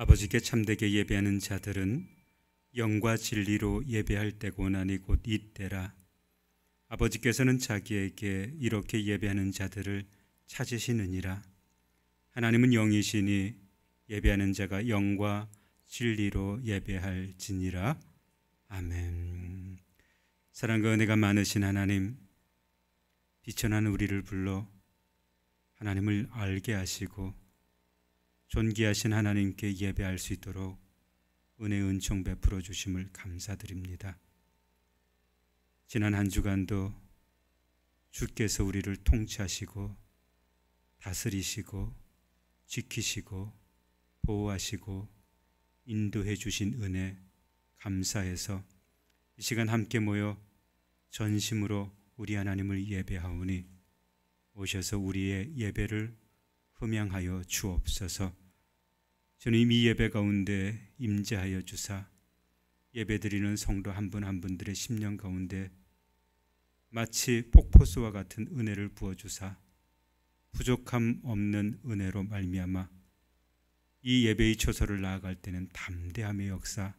아버지께 참되게 예배하는 자들은 영과 진리로 예배할 때고나니 곧 이때라. 아버지께서는 자기에게 이렇게 예배하는 자들을 찾으시느니라. 하나님은 영이시니 예배하는 자가 영과 진리로 예배할지니라. 아멘. 사랑과 은혜가 많으신 하나님, 비천한 우리를 불러 하나님을 알게 하시고 존귀하신 하나님께 예배할 수 있도록 은혜 은총 베풀어 주심을 감사드립니다. 지난 한 주간도 주께서 우리를 통치하시고 다스리시고 지키시고 보호하시고 인도해 주신 은혜 감사해서 이 시간 함께 모여 전심으로 우리 하나님을 예배하오니 오셔서 우리의 예배를 흠양하여 주옵소서. 주님, 이 예배 가운데 임재하여 주사 예배드리는 성도 한 분 한 분들의 심령 가운데 마치 폭포수와 같은 은혜를 부어주사 부족함 없는 은혜로 말미암아 이 예배의 초소를 나아갈 때는 담대함의 역사,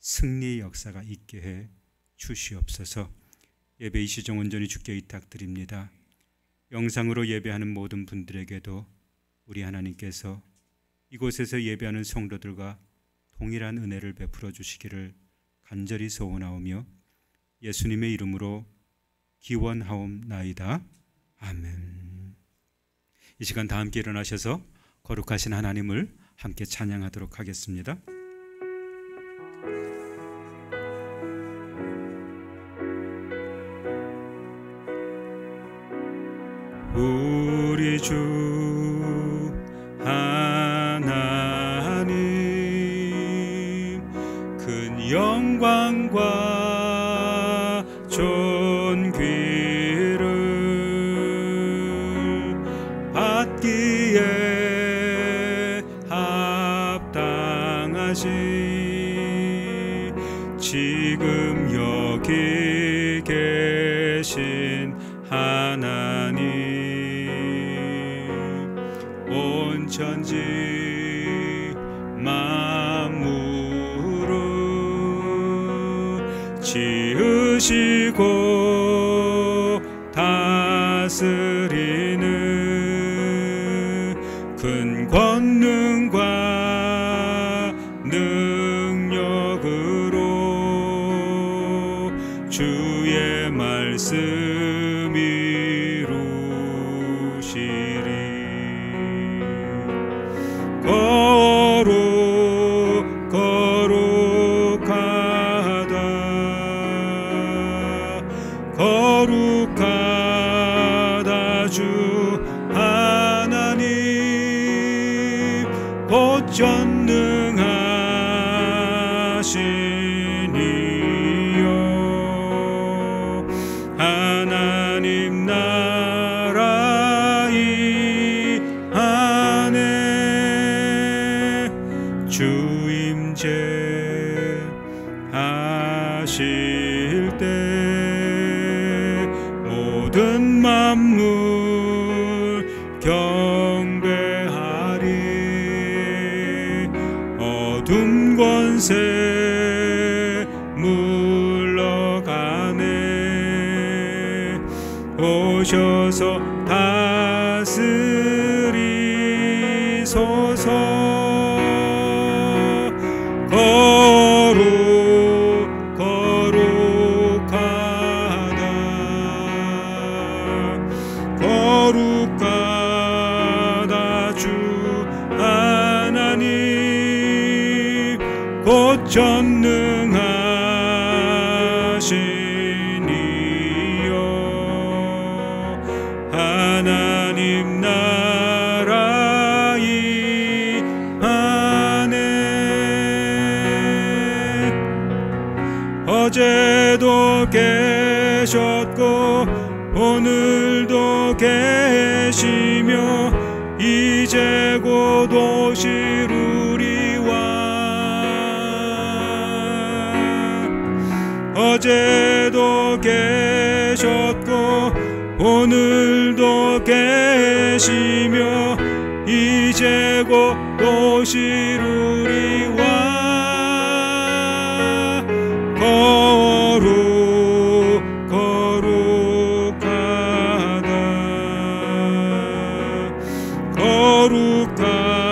승리의 역사가 있게 해 주시옵소서. 예배의 시종 온전히 주께 의탁드립니다. 영상으로 예배하는 모든 분들에게도 우리 하나님께서 이곳에서 예배하는 성도들과 동일한 은혜를 베풀어 주시기를 간절히 소원하오며 예수님의 이름으로 기원하옵나이다. 아멘. 이 시간 다 함께 일어나셔서 거룩하신 하나님을 함께 찬양하도록 하겠습니다. 우리 주 하나님 큰 영광과 존귀를 받기에 합당하시 지금 여기 계신 하나님 온 천지 만물을 지으시고 다스리는 큰 권능과 능력으로 주의 말씀 이루시리. 거룩하다 주 하나님 곧 전능하시니요. 하나님 나라 이 안에 주 임재하실 때 모든 만물 경배하리. 어둠 권세 물러가네. 오셔서 다스리소서. 거룩하다 주 하나님 곧 전능하시니요. 하나님 나라 이 안에 어제도 계셨고 오늘도 계시며 이제 곧 오시리와. 어제도 계셨고 오늘도 계시며 이제 곧 또 이루리와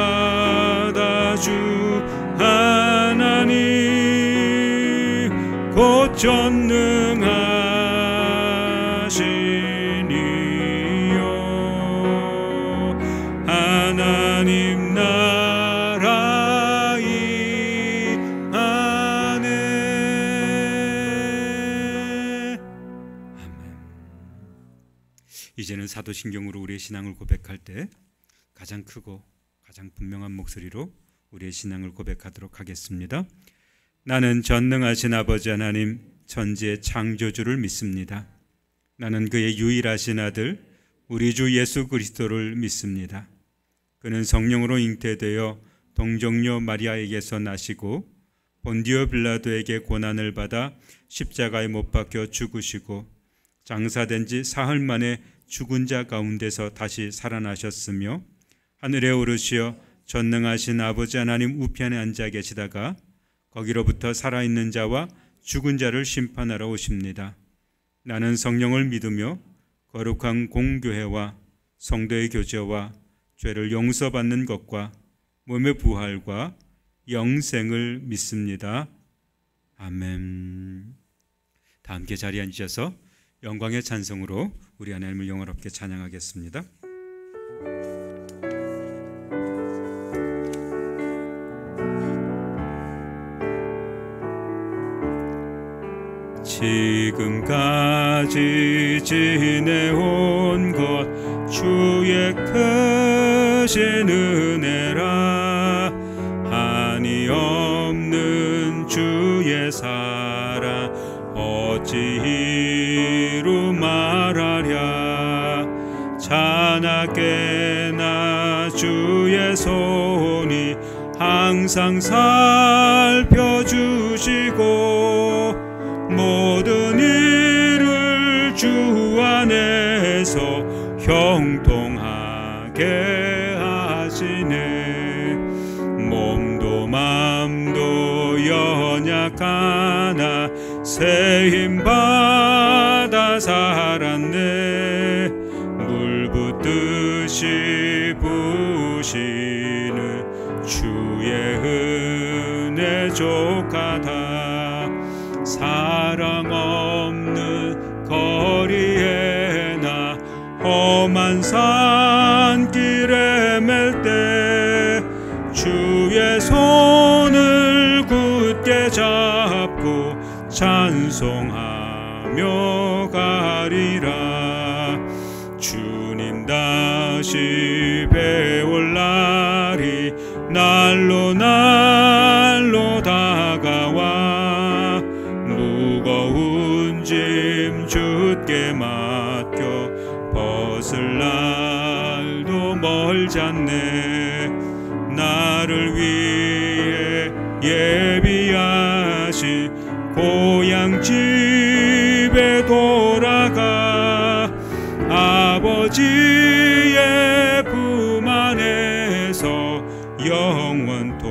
거룩하다 주 하나님 곧 전능하시니요 하나님 나라 이 안에. 아멘. 이제는 사도신경으로 우리의 신앙을 고백할 때 가장 크고 가장 분명한 목소리로 우리의 신앙을 고백하도록 하겠습니다. 나는 전능하신 아버지 하나님 천지의 창조주를 믿습니다. 나는 그의 유일하신 아들 우리 주 예수 그리스도를 믿습니다. 그는 성령으로 잉태되어 동정녀 마리아에게서 나시고 본디오 빌라도에게 고난을 받아 십자가에 못 박혀 죽으시고 장사된 지 사흘 만에 죽은 자 가운데서 다시 살아나셨으며 하늘에 오르시어 전능하신 아버지 하나님 우편에 앉아 계시다가 거기로부터 살아있는 자와 죽은 자를 심판하러 오십니다. 나는 성령을 믿으며 거룩한 공교회와 성도의 교제와 죄를 용서받는 것과 몸의 부활과 영생을 믿습니다. 아멘. 다 함께 자리에 앉으셔서 영광의 찬송으로 우리 하나님을 영원롭게 찬양하겠습니다. 지금까지 지내온 것 주의 크신 은혜라 한이 없는 주의 사랑 어찌 이루 말하랴 자나깨나 주의 손이 항상 살펴주시고 모든 일을 주 안에서 형통하게 하시네 몸도 맘도 연약하나 새 힘 받아 살았네 물 붓듯이 부으시는 주의 은혜 족하다 사랑 없는 거리에 나 험한 산길에 맬 때 주의 손을 굳게 잡고 찬송하며 가리라 주님 다시 배울 날이 날로 다가와 무거운 짐 주께 맡겨 벗을 날도 멀지 않네 나를 위해 예비하신 고향 집에 돌아가 아버지의 품 안에서 영원토록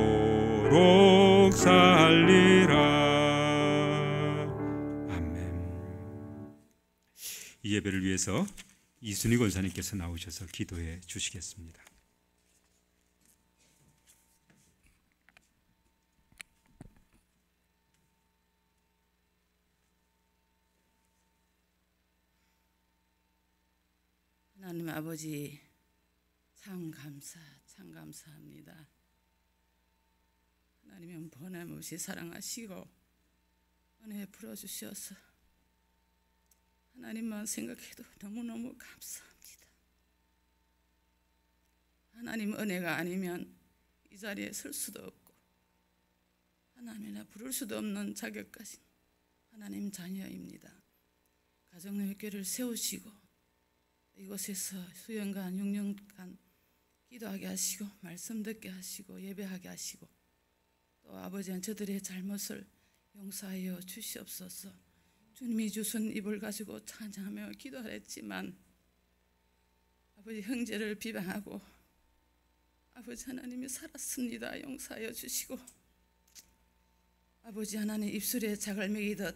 살리라. 이 예배를 위해서 이순희 권사님께서 나오셔서 기도해 주시겠습니다. 하나님 아버지 참 감사합니다. 하나님은 변함없이 사랑하시고 은혜 풀어주셔서 하나님만 생각해도 너무너무 감사합니다. 하나님 은혜가 아니면 이 자리에 설 수도 없고 하나님이나 부를 수도 없는 자격 가진 하나님 자녀입니다. 가정의 교회를 세우시고 이곳에서 수년간 6년간 기도하게 하시고 말씀 듣게 하시고 예배하게 하시고 또 아버지는 저들의 잘못을 용서하여 주시옵소서. 주님이 주신 입을 가지고 찬양하며 기도하랬지만 아버지 형제를 비방하고 아버지 하나님이 살았습니다. 용서하여 주시고, 아버지 하나님 입술에 자갈 먹이듯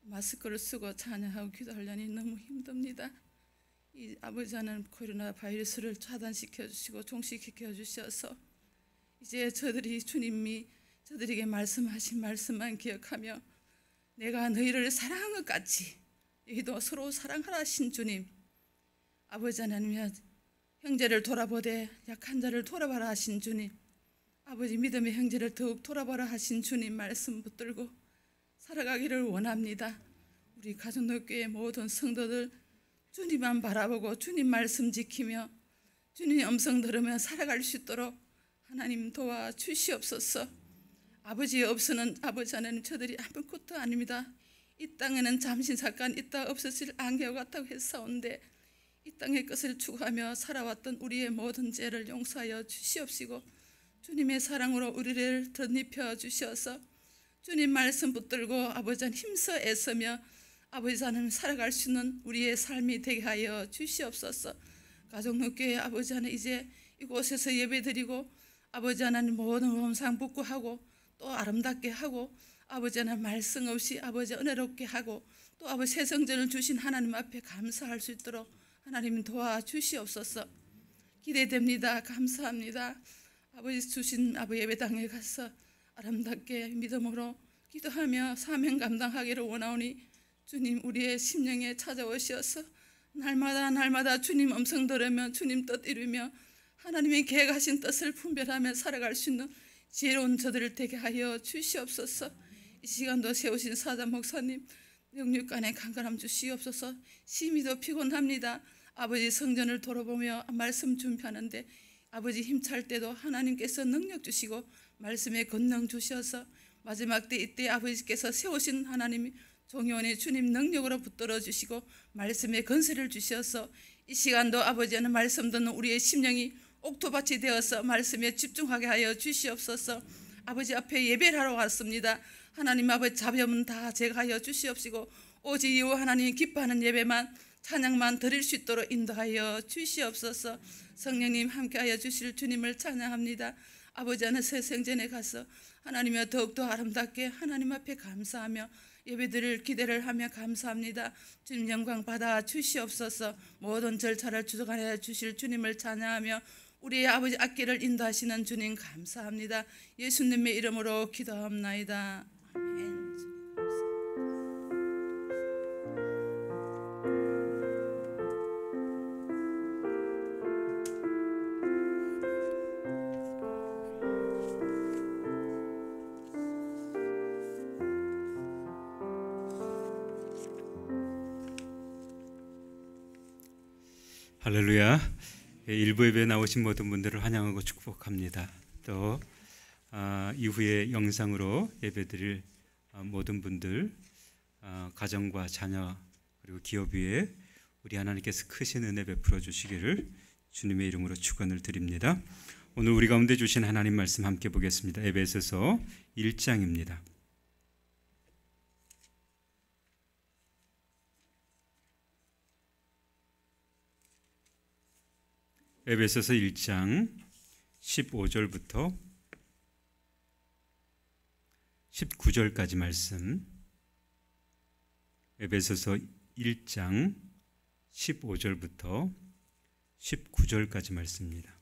마스크를 쓰고 찬양하고 기도하려니 너무 힘듭니다. 이 아버지 하나님 코로나 바이러스를 차단시켜 주시고 종식시켜 주셔서 이제 저들이 주님이 저들에게 말씀하신 말씀만 기억하며 내가 너희를 사랑한 것 같이 너희도 서로 사랑하라 하신 주님, 아버지 하나님이여 형제를 돌아보되 약한 자를 돌아봐라 하신 주님, 아버지 믿음의 형제를 더욱 돌아봐라 하신 주님 말씀 붙들고 살아가기를 원합니다. 우리 가정노교회 모든 성도들 주님만 바라보고 주님 말씀 지키며 주님의 음성 들으며 살아갈 수 있도록 하나님 도와주시옵소서. 아버지 없으는 아버지 하나님 저들이 아무것도 아닙니다. 이 땅에는 잠시 잠깐 있다 없어질 안개와 같다고 했사온데 이 땅의 것을 추구하며 살아왔던 우리의 모든 죄를 용서하여 주시옵시고 주님의 사랑으로 우리를 덧입혀 주셔서 주님 말씀 붙들고 아버지 하나님 힘써 애쓰며 아버지 하나님 살아갈 수 있는 우리의 삶이 되게 하여 주시옵소서. 가족노교회 아버지 하나님 이제 이곳에서 예배드리고 아버지 하나님 모든 범상 복구하고 또 아름답게 하고 아버지 하나님 말씀 없이 아버지 은혜롭게 하고 또 아버지 새 성전을 주신 하나님 앞에 감사할 수 있도록 하나님 도와주시옵소서. 기대됩니다. 감사합니다. 아버지 주신 아버지 예배당에 가서 아름답게 믿음으로 기도하며 사명 감당하기를 원하오니 주님 우리의 심령에 찾아오셔서 날마다 주님 음성 들으며 주님 뜻 이루며 하나님의 계획하신 뜻을 분별하며 살아갈 수 있는 지혜로운 저들을 되게 하여 주시옵소서. 이 시간도 세우신 사자 목사님 영육간에 강건함 주시옵소서. 심히도 피곤합니다. 아버지 성전을 돌아보며 말씀 준비하는데 아버지 힘찰 때도 하나님께서 능력 주시고 말씀에 권능 주셔서 마지막 때 이때 아버지께서 세우신 하나님이 종교원의 주님 능력으로 붙들어 주시고 말씀에 건설을 주셔서 이 시간도 아버지는 말씀 듣는 우리의 심령이 옥토밭이 되어서 말씀에 집중하게 하여 주시옵소서. 아버지 앞에 예배를 하러 왔습니다. 하나님 아버지 자비함은 다 제거하여 주시옵시고 오직 이후 하나님 기뻐하는 예배만 찬양만 드릴 수 있도록 인도하여 주시옵소서. 성령님 함께하여 주실 주님을 찬양합니다. 아버지 하나님 새 생전에 가서 하나님여 더욱더 아름답게 하나님 앞에 감사하며 예배드릴 기대를 하며 감사합니다. 주님 영광 받아 주시옵소서. 모든 절차를 주도하여 주실 주님을 찬양하며 우리의 아버지 앞길을 인도하시는 주님 감사합니다. 예수님의 이름으로 기도합나이다. 아멘. 할렐루야. 일부 예배에 나오신 모든 분들을 환영하고 축복합니다. 또 이후에 영상으로 예배드릴 모든 분들 가정과 자녀 그리고 기업 위에 우리 하나님께서 크신 은혜 베풀어 주시기를 주님의 이름으로 축원을 드립니다. 오늘 우리 가운데 주신 하나님 말씀 함께 보겠습니다. 에베소서 1장입니다. 에베소서 1장 15절부터 19절까지 말씀. 에베소서 1장 15절부터 19절까지 말씀입니다.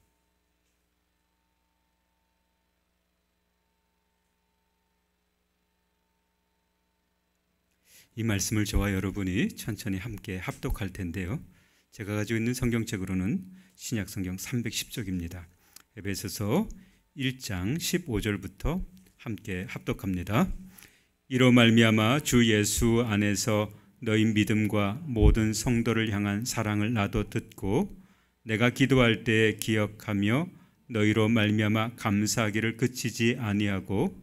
이 말씀을 저와 여러분이 천천히 함께 합독할 텐데요. 제가 가지고 있는 성경책으로는 신약 성경 310쪽입니다. 에베소서 1장 15절부터 함께 합독합니다. 이로 말미암아 주 예수 안에서 너희 믿음과 모든 성도를 향한 사랑을 나도 듣고 내가 기도할 때 기억하며 너희로 말미암아 감사하기를 그치지 아니하고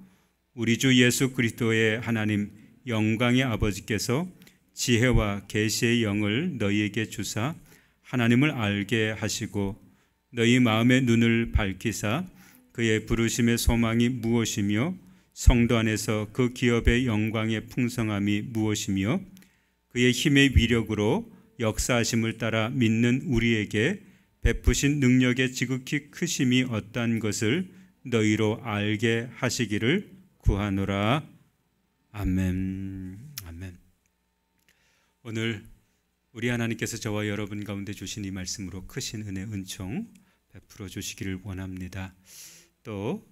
우리 주 예수 그리스도의 하나님 영광의 아버지께서 지혜와 계시의 영을 너희에게 주사 하나님을 알게 하시고 너희 마음의 눈을 밝히사 그의 부르심의 소망이 무엇이며 성도 안에서 그 기업의 영광의 풍성함이 무엇이며 그의 힘의 위력으로 역사하심을 따라 믿는 우리에게 베푸신 능력의 지극히 크심이 어떠한 것을 너희로 알게 하시기를 구하노라. 아멘. 아멘. 오늘 우리 하나님께서 저와 여러분 가운데 주신 이 말씀으로 크신 은혜 은총 베풀어 주시기를 원합니다. 또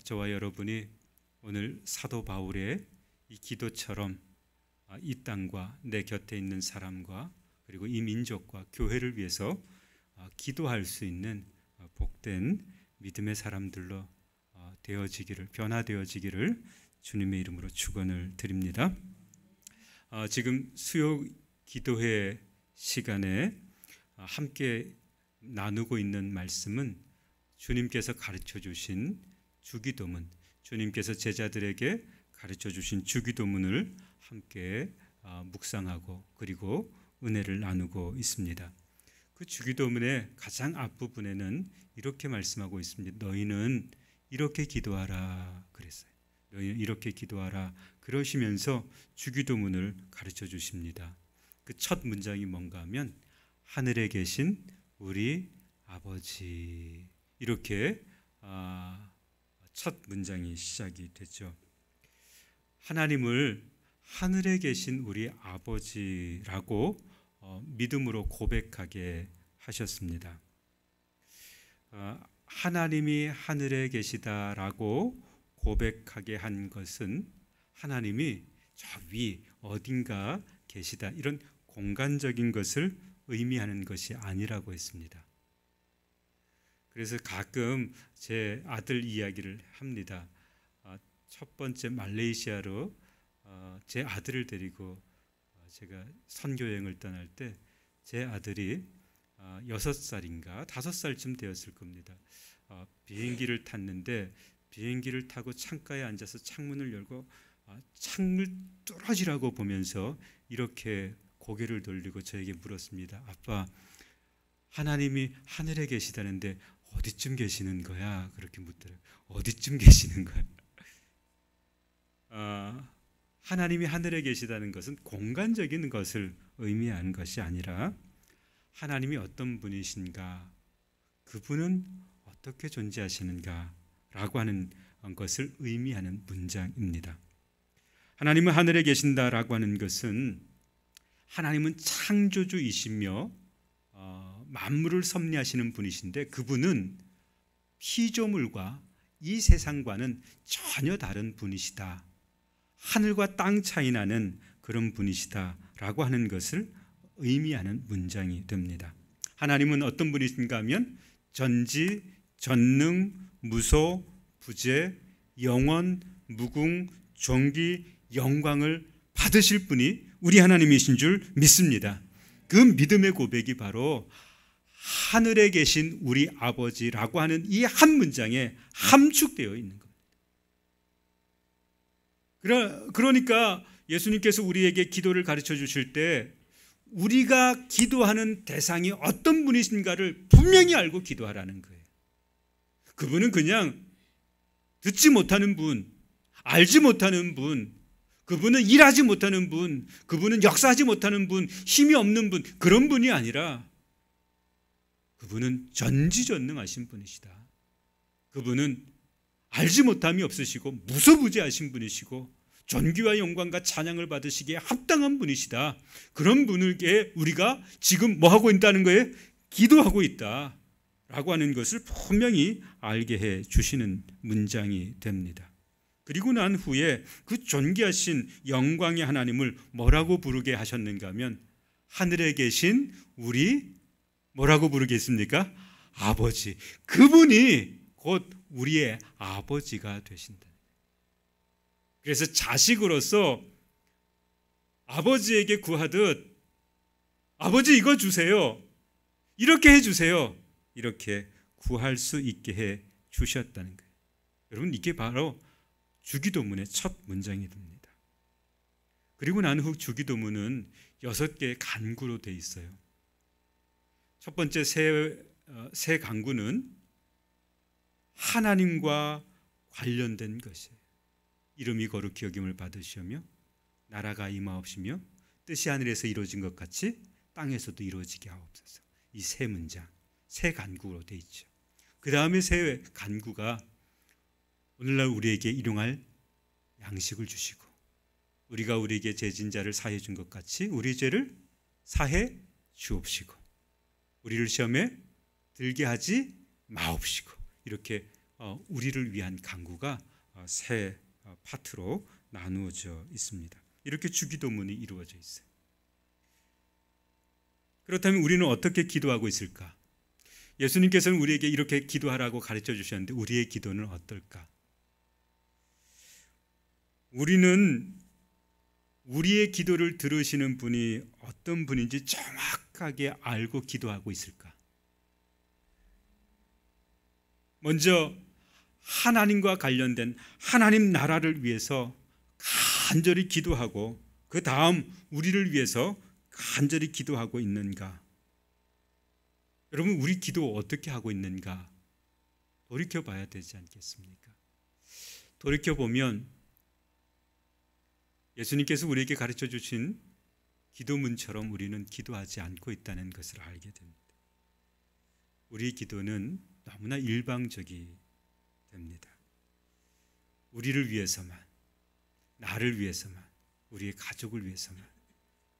저와 여러분이 오늘 사도 바울의 이 기도처럼 이 땅과 내 곁에 있는 사람과 그리고 이 민족과 교회를 위해서 기도할 수 있는 복된 믿음의 사람들로 되어지기를, 변화되어지기를 주님의 이름으로 축원을 드립니다. 지금 수요 기도회 시간에 함께 나누고 있는 말씀은 주님께서 가르쳐 주신 주기도문, 주님께서 제자들에게 가르쳐 주신 주기도문을 함께 묵상하고 그리고 은혜를 나누고 있습니다. 그 주기도문의 가장 앞부분에는 이렇게 말씀하고 있습니다. 너희는 이렇게 기도하라 그랬어요. 너희는 이렇게 기도하라 그러시면서 주기도문을 가르쳐 주십니다. 그 첫 문장이 뭔가 하면 하늘에 계신 우리 아버지, 이렇게 첫 문장이 시작이 됐죠. 하나님을 하늘에 계신 우리 아버지라고 믿음으로 고백하게 하셨습니다. 하나님이 하늘에 계시다라고 고백하게 한 것은 하나님이 저 위 어딘가 계시다, 이런 공간적인 것을 의미하는 것이 아니라고 했습니다. 그래서 가끔 제 아들 이야기를 합니다. 첫 번째 말레이시아로 제 아들을 데리고 제가 선교여행을 떠날 때 제 아들이 6살인가 5살쯤 되었을 겁니다. 비행기를 탔는데 비행기를 타고 창가에 앉아서 창문을 열고 창을 뚫어지라고 보면서 이렇게 고개를 돌리고 저에게 물었습니다. 아빠, 하나님이 하늘에 계시다는데 어디쯤 계시는 거야? 그렇게 묻더라고요. 어디쯤 계시는 거야? 하나님이 하늘에 계시다는 것은 공간적인 것을 의미하는 것이 아니라 하나님이 어떤 분이신가, 그분은 어떻게 존재하시는가 라고 하는 것을 의미하는 문장입니다. 하나님은 하늘에 계신다라고 하는 것은 하나님은 창조주이시며 만물을 섭리하시는 분이신데 그분은 피조물과 이 세상과는 전혀 다른 분이시다, 하늘과 땅 차이 나는 그런 분이시다라고 하는 것을 의미하는 문장이 됩니다. 하나님은 어떤 분이신가 하면 전지, 전능, 무소, 부재, 영원, 무궁, 존귀, 영광을 받으실 분이 우리 하나님이신 줄 믿습니다. 그 믿음의 고백이 바로 하늘에 계신 우리 아버지라고 하는 이 한 문장에 함축되어 있는 겁니다. 그러니까 예수님께서 우리에게 기도를 가르쳐 주실 때 우리가 기도하는 대상이 어떤 분이신가를 분명히 알고 기도하라는 거예요. 그분은 그냥 듣지 못하는 분, 알지 못하는 분, 그분은 일하지 못하는 분, 그분은 역사하지 못하는 분, 힘이 없는 분, 그런 분이 아니라 그분은 전지전능하신 분이시다. 그분은 알지 못함이 없으시고 무소부재하신 분이시고 존귀와 영광과 찬양을 받으시기에 합당한 분이시다. 그런 분에게 우리가 지금 뭐 하고 있다는 거예요? 기도하고 있다 라고 하는 것을 분명히 알게 해 주시는 문장이 됩니다. 그리고 난 후에 그 존귀하신 영광의 하나님을 뭐라고 부르게 하셨는가 하면 하늘에 계신 우리 뭐라고 부르겠습니까? 아버지. 그분이 곧 우리의 아버지가 되신다. 그래서 자식으로서 아버지에게 구하듯 아버지 이거 주세요, 이렇게 해주세요, 이렇게 구할 수 있게 해 주셨다는 거예요. 여러분, 이게 바로 주기도문의 첫 문장이 됩니다. 그리고 난 후 주기도문은 6개의 간구로 되어 있어요. 첫 번째 세 간구는 하나님과 관련된 것이에요. 이름이 거룩히 여김을 받으시오며 나라가 임하옵시며 뜻이 하늘에서 이루어진 것 같이 땅에서도 이루어지게 하옵소서. 이 세 문장, 새 간구로 돼 있죠. 그 다음에 새 간구가 오늘날 우리에게 일용할 양식을 주시고 우리가 우리에게 죄진 자를 사해 준 것 같이 우리 죄를 사해 주옵시고 우리를 시험에 들게 하지 마옵시고 이렇게 우리를 위한 간구가 새 파트로 나누어져 있습니다. 이렇게 주기도문이 이루어져 있어요. 그렇다면 우리는 어떻게 기도하고 있을까? 예수님께서는 우리에게 이렇게 기도하라고 가르쳐 주셨는데 우리의 기도는 어떨까? 우리는 우리의 기도를 들으시는 분이 어떤 분인지 정확하게 알고 기도하고 있을까? 먼저 하나님과 관련된 하나님 나라를 위해서 간절히 기도하고 그 다음 우리를 위해서 간절히 기도하고 있는가? 여러분 우리 기도 어떻게 하고 있는가? 돌이켜봐야 되지 않겠습니까? 돌이켜보면 예수님께서 우리에게 가르쳐 주신 기도문처럼 우리는 기도하지 않고 있다는 것을 알게 됩니다. 우리의 기도는 너무나 일방적이 됩니다. 우리를 위해서만, 나를 위해서만, 우리의 가족을 위해서만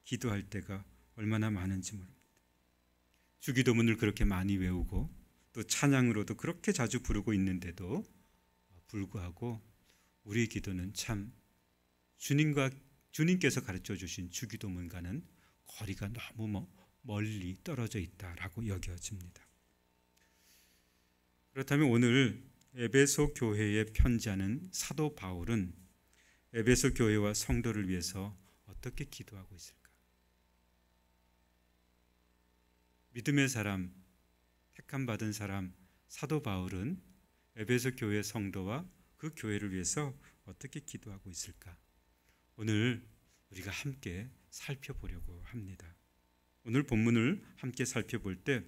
기도할 때가 얼마나 많은지 모릅니다. 주기도문을 그렇게 많이 외우고 또 찬양으로도 그렇게 자주 부르고 있는데도 불구하고 우리의 기도는 참 주님께서 가르쳐 주신 주기도문과는 거리가 너무 멀리 떨어져 있다라고 여겨집니다. 그렇다면 오늘 에베소 교회에 편지하는 사도 바울은 에베소 교회와 성도를 위해서 어떻게 기도하고 있을까? 믿음의 사람, 택함 받은 사람 사도 바울은 에베소 교회 성도와 그 교회를 위해서 어떻게 기도하고 있을까? 오늘 우리가 함께 살펴보려고 합니다. 오늘 본문을 함께 살펴볼 때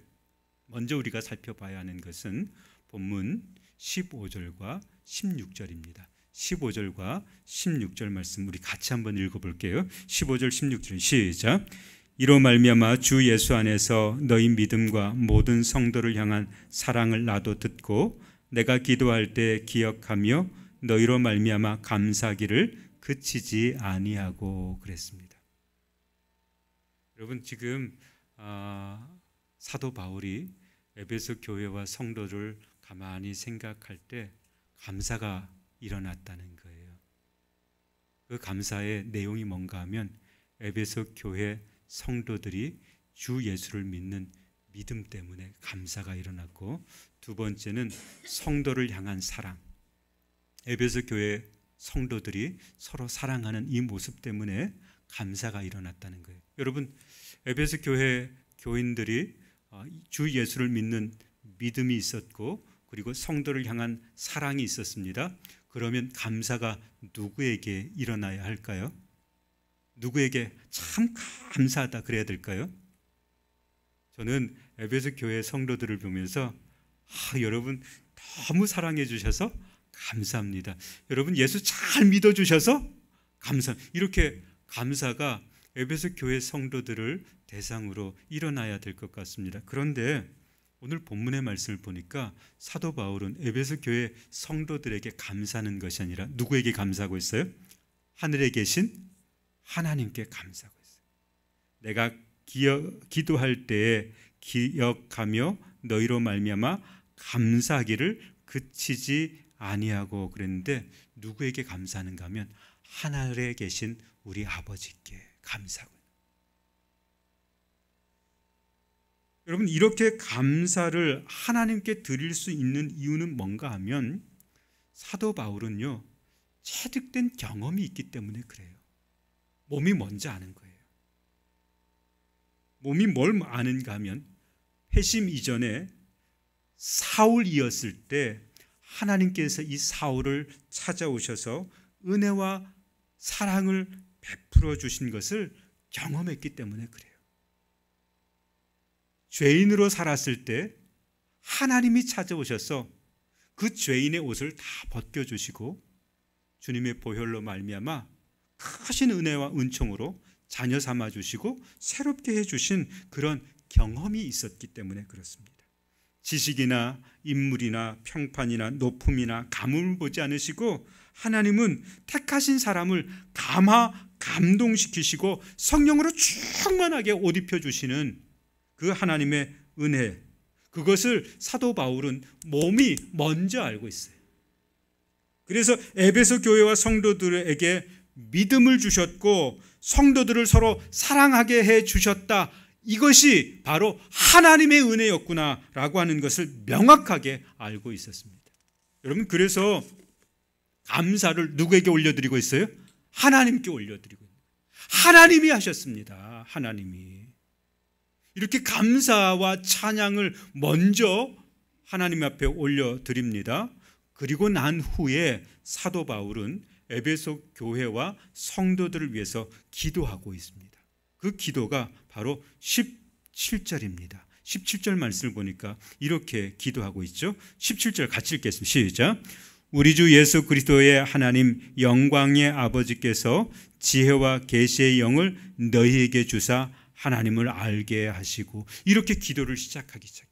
먼저 우리가 살펴봐야 하는 것은 본문 15절과 16절입니다. 15절과 16절 말씀 우리 같이 한번 읽어볼게요. 15절 16절 시작. 이로 말미암아 주 예수 안에서 너희 믿음과 모든 성도를 향한 사랑을 나도 듣고 내가 기도할 때 기억하며 너희로 말미암아 감사하기를 그치지 아니하고 그랬습니다. 여러분 지금 사도 바울이 에베소 교회와 성도를 가만히 생각할 때 감사가 일어났다는 거예요. 그 감사의 내용이 뭔가 하면 에베소 교회 성도들이 주 예수를 믿는 믿음 때문에 감사가 일어났고 두 번째는 성도를 향한 사랑. 에베소 교회 성도들이 서로 사랑하는 이 모습 때문에 감사가 일어났다는 거예요. 여러분 에베소 교회 교인들이 주 예수를 믿는 믿음이 있었고 그리고 성도를 향한 사랑이 있었습니다. 그러면 감사가 누구에게 일어나야 할까요? 누구에게 참 감사하다 그래야 될까요? 저는 에베소 교회 성도들을 보면서 여러분 너무 사랑해 주셔서 감사합니다. 여러분 예수 잘 믿어주셔서 감사합니다. 이렇게 감사가 에베소 교회 성도들을 대상으로 일어나야 될 것 같습니다. 그런데 오늘 본문의 말씀을 보니까 사도 바울은 에베소 교회 성도들에게 감사하는 것이 아니라 누구에게 감사하고 있어요? 하늘에 계신 하나님께 감사하고 있어요. 내가 기도할 때에 기억하며 너희로 말미암아 감사하기를 그치지 아니하고 그랬는데 누구에게 감사하는가 하면 하늘에 계신 우리 아버지께 감사하고 있는. 여러분 이렇게 감사를 하나님께 드릴 수 있는 이유는 뭔가 하면 사도 바울은요 체득된 경험이 있기 때문에 그래요. 몸이 뭔지 아는 거예요. 몸이 뭘 아는가 하면 회심 이전에 사울이었을 때 하나님께서 이 사울을 찾아오셔서 은혜와 사랑을 베풀어 주신 것을 경험했기 때문에 그래요. 죄인으로 살았을 때 하나님이 찾아오셔서 그 죄인의 옷을 다 벗겨주시고 주님의 보혈로 말미암아 크신 은혜와 은총으로 자녀 삼아 주시고 새롭게 해주신 그런 경험이 있었기 때문에 그렇습니다. 지식이나 인물이나 평판이나 높음이나 가뭄을 보지 않으시고 하나님은 택하신 사람을 감동시키시고 성령으로 충만하게 옷 입혀주시는 그 하나님의 은혜, 그것을 사도 바울은 몸이 먼저 알고 있어요. 그래서 에베소 교회와 성도들에게 믿음을 주셨고 성도들을 서로 사랑하게 해 주셨다, 이것이 바로 하나님의 은혜였구나라고 하는 것을 명확하게 알고 있었습니다. 여러분, 그래서 감사를 누구에게 올려드리고 있어요? 하나님께 올려드리고 있는 거예요. 하나님이 하셨습니다. 하나님이. 이렇게 감사와 찬양을 먼저 하나님 앞에 올려드립니다. 그리고 난 후에 사도 바울은 에베소 교회와 성도들을 위해서 기도하고 있습니다. 그 기도가 바로 17절입니다. 17절 말씀을 보니까 이렇게 기도하고 있죠. 17절 같이 읽겠습니다. 시작. 우리 주 예수 그리스도의 하나님 영광의 아버지께서 지혜와 계시의 영을 너희에게 주사 하나님을 알게 하시고, 이렇게 기도를 시작하기 시작해요.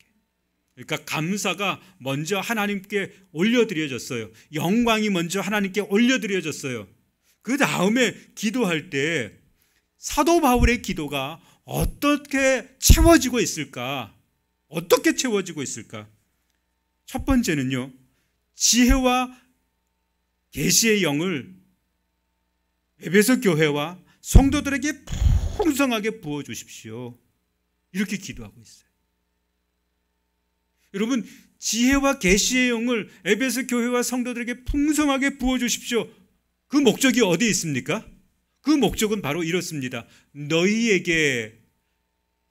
그러니까 감사가 먼저 하나님께 올려드려졌어요. 영광이 먼저 하나님께 올려드려졌어요. 그 다음에 기도할 때 사도 바울의 기도가 어떻게 채워지고 있을까? 어떻게 채워지고 있을까? 첫 번째는요, 지혜와 계시의 영을 에베소 교회와 성도들에게 풍성하게 부어주십시오. 이렇게 기도하고 있어요. 여러분, 지혜와 계시의 영을 에베소 교회와 성도들에게 풍성하게 부어주십시오. 그 목적이 어디에 있습니까? 그 목적은 바로 이렇습니다. 너희에게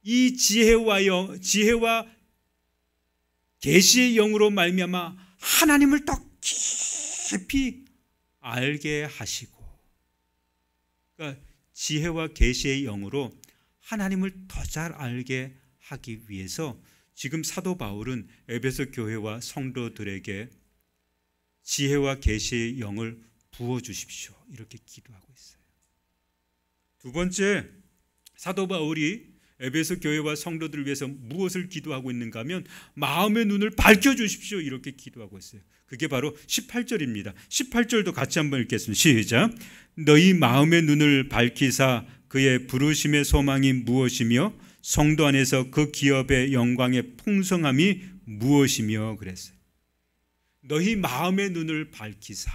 이 지혜와 계시의 영으로 말미암아 하나님을 더 깊이 알게 하시고, 그러니까 지혜와 계시의 영으로 하나님을 더 잘 알게 하기 위해서 지금 사도 바울은 에베소 교회와 성도들에게 지혜와 계시의 영을 부어주십시오, 이렇게 기도하고 있어요. 두 번째, 사도 바울이 에베소 교회와 성도들을 위해서 무엇을 기도하고 있는가 하면 마음의 눈을 밝혀주십시오, 이렇게 기도하고 있어요. 그게 바로 18절입니다. 18절도 같이 한번 읽겠습니다. 시작. 너희 마음의 눈을 밝히사 그의 부르심의 소망이 무엇이며 성도 안에서 그 기업의 영광의 풍성함이 무엇이며 그랬어요. 너희 마음의 눈을 밝히사.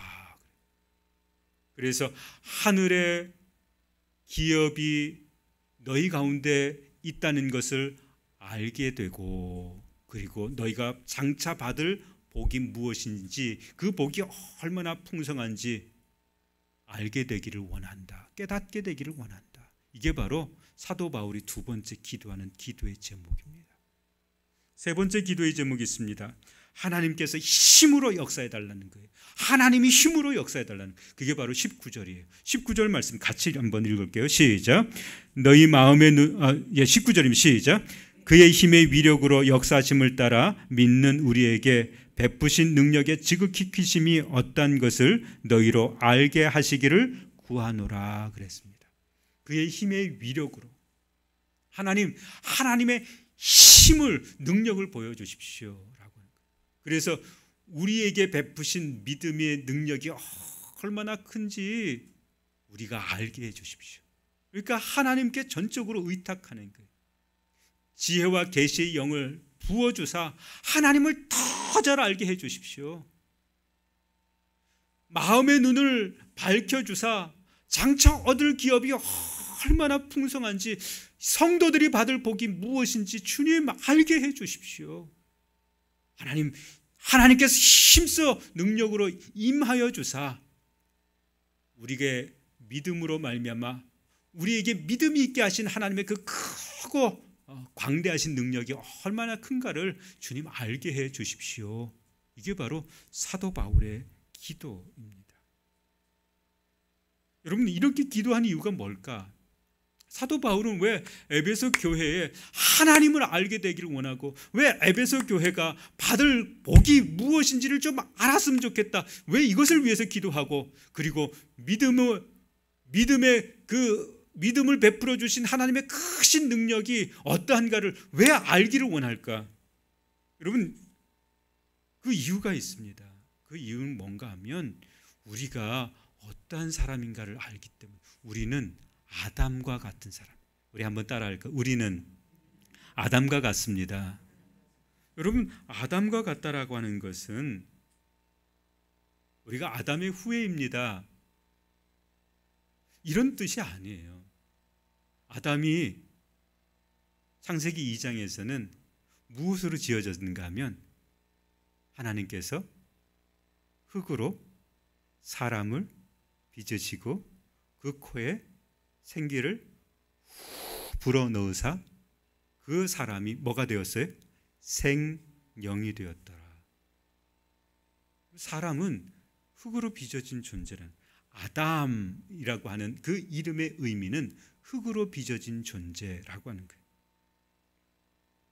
그래서 하늘의 기업이 너희 가운데 있다는 것을 알게 되고, 그리고 너희가 장차 받을 복이 무엇인지, 그 복이 얼마나 풍성한지 알게 되기를 원한다. 깨닫게 되기를 원한다. 이게 바로 사도 바울이 두 번째 기도하는 기도의 제목입니다. 세 번째 기도의 제목이 있습니다. 하나님께서 힘으로 역사해달라는 거예요. 하나님이 힘으로 역사해달라는, 그게 바로 19절이에요. 19절 말씀 같이 한번 읽을게요. 시작. 너희 마음의 19절입니다. 시작. 그의 힘의 위력으로 역사하심을 따라 믿는 우리에게 베푸신 능력의 지극히 크심이 어떤 것을 너희로 알게 하시기를 구하노라 그랬습니다. 그의 힘의 위력으로, 하나님의 힘을, 능력을 보여주십시오 라고 하는 거예요. 그래서 우리에게 베푸신 믿음의 능력이 얼마나 큰지 우리가 알게 해주십시오. 그러니까 하나님께 전적으로 의탁하는 거예요. 지혜와 계시의 영을 부어주사 하나님을 더 잘 알게 해주십시오. 마음의 눈을 밝혀주사 장차 얻을 기업이 얼마나 풍성한지, 성도들이 받을 복이 무엇인지 주님 알게 해주십시오. 하나님께서 힘써 능력으로 임하여 주사 우리에게 믿음으로 말미암아 우리에게 믿음이 있게 하신 하나님의 그 크고 광대하신 능력이 얼마나 큰가를 주님 알게 해 주십시오. 이게 바로 사도 바울의 기도입니다. 여러분, 이렇게 기도한 이유가 뭘까? 사도 바울은 왜 에베소 교회에 하나님을 알게 되기를 원하고, 왜 에베소 교회가 받을 복이 무엇인지를 좀 알았으면 좋겠다, 왜 이것을 위해서 기도하고, 그리고 믿음을 베풀어 주신 하나님의 크신 능력이 어떠한가를 왜 알기를 원할까? 여러분, 그 이유가 있습니다. 그 이유는 뭔가 하면 우리가 어떠한 사람인가를 알기 때문에. 우리는 아담과 같은 사람. 우리 한번 따라할까? 우리는 아담과 같습니다. 여러분, 아담과 같다라고 하는 것은 우리가 아담의 후예입니다, 이런 뜻이 아니에요. 아담이 창세기 2장에서는 무엇으로 지어졌는가 하면 하나님께서 흙으로 사람을 빚으시고 그 코에 생기를 불어넣으사 그 사람이 뭐가 되었어요? 생명이 되었더라. 사람은 흙으로 빚어진 존재라는, 아담이라고 하는 그 이름의 의미는 흙으로 빚어진 존재라고 하는 거예요.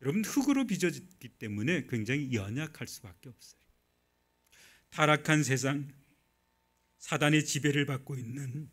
여러분, 흙으로 빚어졌기 때문에 굉장히 연약할 수밖에 없어요. 타락한 세상, 사단의 지배를 받고 있는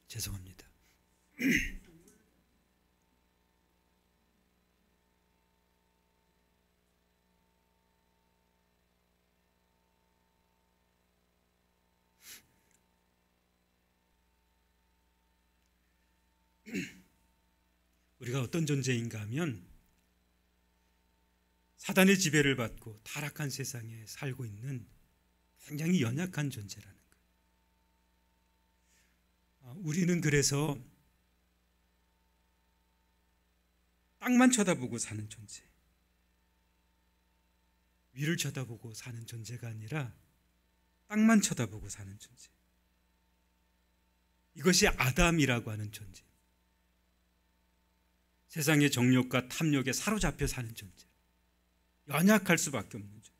죄송합니다. 우리가 어떤 존재인가 하면 사단의 지배를 받고 타락한 세상에 살고 있는 굉장히 연약한 존재라는 거예요. 우리는 그래서 땅만 쳐다보고 사는 존재, 위를 쳐다보고 사는 존재가 아니라 땅만 쳐다보고 사는 존재, 이것이 아담이라고 하는 존재, 세상의 정욕과 탐욕에 사로잡혀 사는 존재, 연약할 수밖에 없는 존재,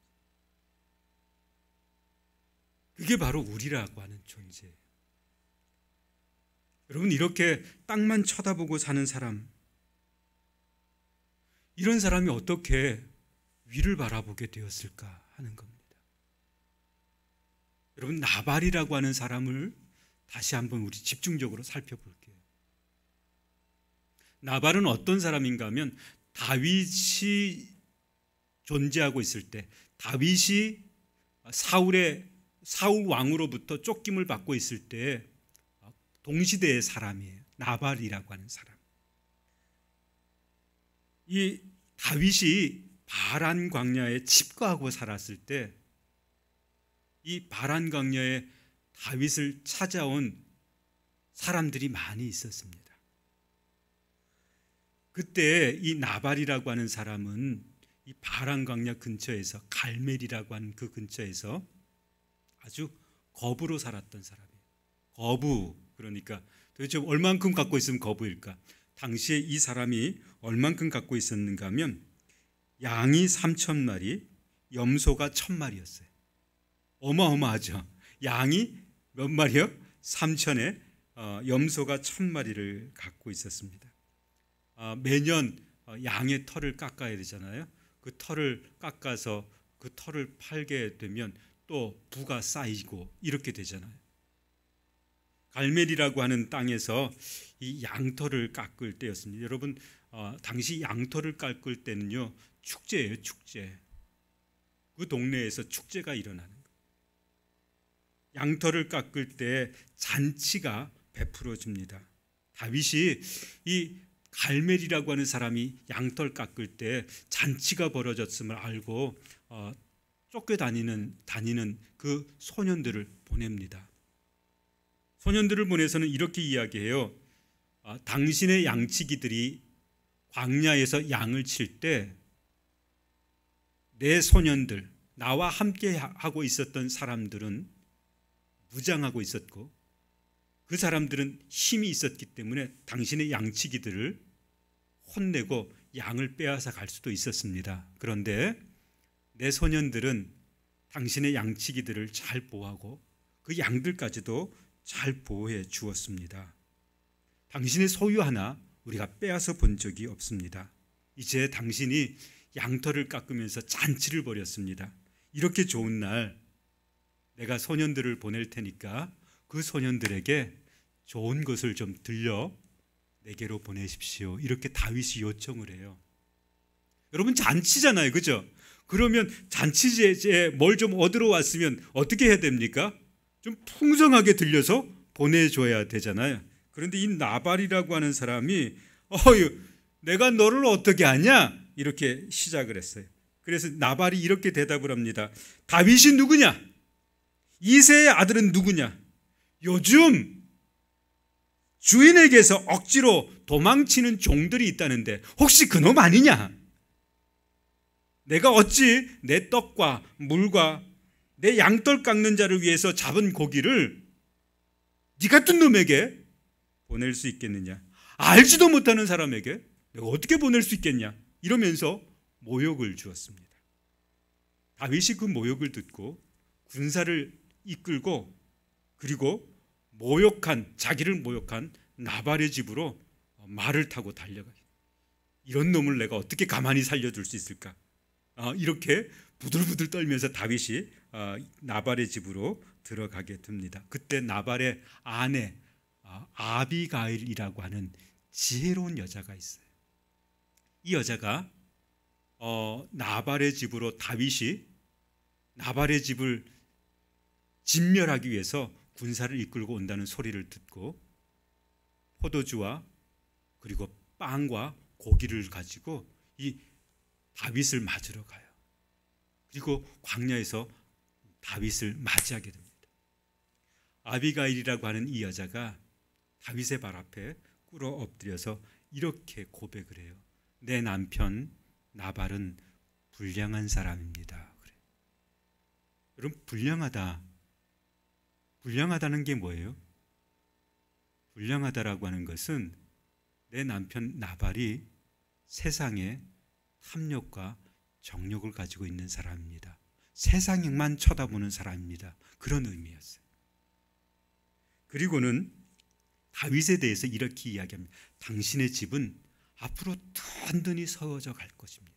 그게 바로 우리라고 하는 존재예요. 여러분, 이렇게 땅만 쳐다보고 사는 사람, 이런 사람이 어떻게 위를 바라보게 되었을까 하는 겁니다. 여러분, 나발이라고 하는 사람을 다시 한번 우리 집중적으로 살펴볼게요. 나발은 어떤 사람인가 하면 다윗이 존재하고 있을 때, 다윗이 사울 왕으로부터 쫓김을 받고 있을 때 동시대의 사람이에요. 나발이라고 하는 사람. 이 다윗이 바란 광야에 칩거하고 살았을 때 이 바란 광야에 다윗을 찾아온 사람들이 많이 있었습니다. 그때 이 나발이라고 하는 사람은 이 바란 광야 근처에서, 갈멜이라고 하는 그 근처에서 아주 거부로 살았던 사람이에요. 거부, 그러니까 도대체 얼만큼 갖고 있으면 거부일까? 당시에 이 사람이 얼만큼 갖고 있었는가 하면 양이 3,000마리, 염소가 1,000마리였어요. 어마어마하죠. 양이 몇 마리요? 3,000에 염소가 1,000마리를 갖고 있었습니다. 매년 양의 털을 깎아야 되잖아요. 그 털을 깎아서 그 털을 팔게 되면 또 부가 쌓이고 이렇게 되잖아요. 갈멜이라고 하는 땅에서 이 양털을 깎을 때였습니다. 여러분, 당시 양털을 깎을 때는요, 축제예요, 축제. 그 동네에서 축제가 일어나는 거예요. 양털을 깎을 때 잔치가 베풀어집니다. 다윗이 이 갈멜이라고 하는 사람이 양털 깎을 때 잔치가 벌어졌음을 알고 쫓겨다니는 그 소년들을 보냅니다. 소년들을 보내서는 이렇게 이야기해요. 당신의 양치기들이 광야에서 양을 칠 때 내 소년들, 나와 함께 하고 있었던 사람들은 무장하고 있었고 그 사람들은 힘이 있었기 때문에 당신의 양치기들을 혼내고 양을 빼앗아 갈 수도 있었습니다. 그런데 내 소년들은 당신의 양치기들을 잘 보호하고 그 양들까지도 잘 보호해 주었습니다. 당신의 소유 하나 우리가 빼앗아 본 적이 없습니다. 이제 당신이 양털을 깎으면서 잔치를 벌였습니다. 이렇게 좋은 날 내가 소년들을 보낼 테니까 그 소년들에게 좋은 것을 좀 들려 내게로 보내십시오. 이렇게 다윗이 요청을 해요. 여러분, 잔치잖아요, 그죠? 그러면 잔치제에 뭘 좀 얻으러 왔으면 어떻게 해야 됩니까? 좀 풍성하게 들려서 보내줘야 되잖아요. 그런데 이 나발이라고 하는 사람이 내가 너를 어떻게 아냐? 이렇게 시작을 했어요. 그래서 나발이 이렇게 대답을 합니다. 다윗이 누구냐? 이새의 아들은 누구냐? 요즘 주인에게서 억지로 도망치는 종들이 있다는데 혹시 그놈 아니냐? 내가 어찌 내 떡과 물과 내 양털 깎는 자를 위해서 잡은 고기를 네 같은 놈에게 보낼 수 있겠느냐? 알지도 못하는 사람에게 내가 어떻게 보낼 수 있겠냐? 이러면서 모욕을 주었습니다. 다윗이 그 모욕을 듣고 군사를 이끌고 그리고 자기를 모욕한 나발의 집으로 말을 타고 달려가요. 이런 놈을 내가 어떻게 가만히 살려둘 수 있을까? 이렇게 부들부들 떨면서 다윗이 나발의 집으로 들어가게 됩니다. 그때 나발의 아내 아비가일이라고 하는 지혜로운 여자가 있어요. 이 여자가 나발의 집으로 다윗이 나발의 집을 진멸하기 위해서 군사를 이끌고 온다는 소리를 듣고 포도주와 그리고 빵과 고기를 가지고 이 다윗을 맞으러 가요. 그리고 광야에서 다윗을 맞이하게 됩니다. 아비가일이라고 하는 이 여자가 다윗의 발 앞에 꿇어 엎드려서 이렇게 고백을 해요. 내 남편 나발은 불량한 사람입니다. 그래. 여러분, 불량하다는 게 뭐예요? 불량하다라고 하는 것은 내 남편 나발이 세상에 탐욕과 정욕을 가지고 있는 사람입니다. 세상만 쳐다보는 사람입니다. 그런 의미였어요. 그리고는 다윗에 대해서 이렇게 이야기합니다. 당신의 집은 앞으로 든든히 세워져 갈 것입니다.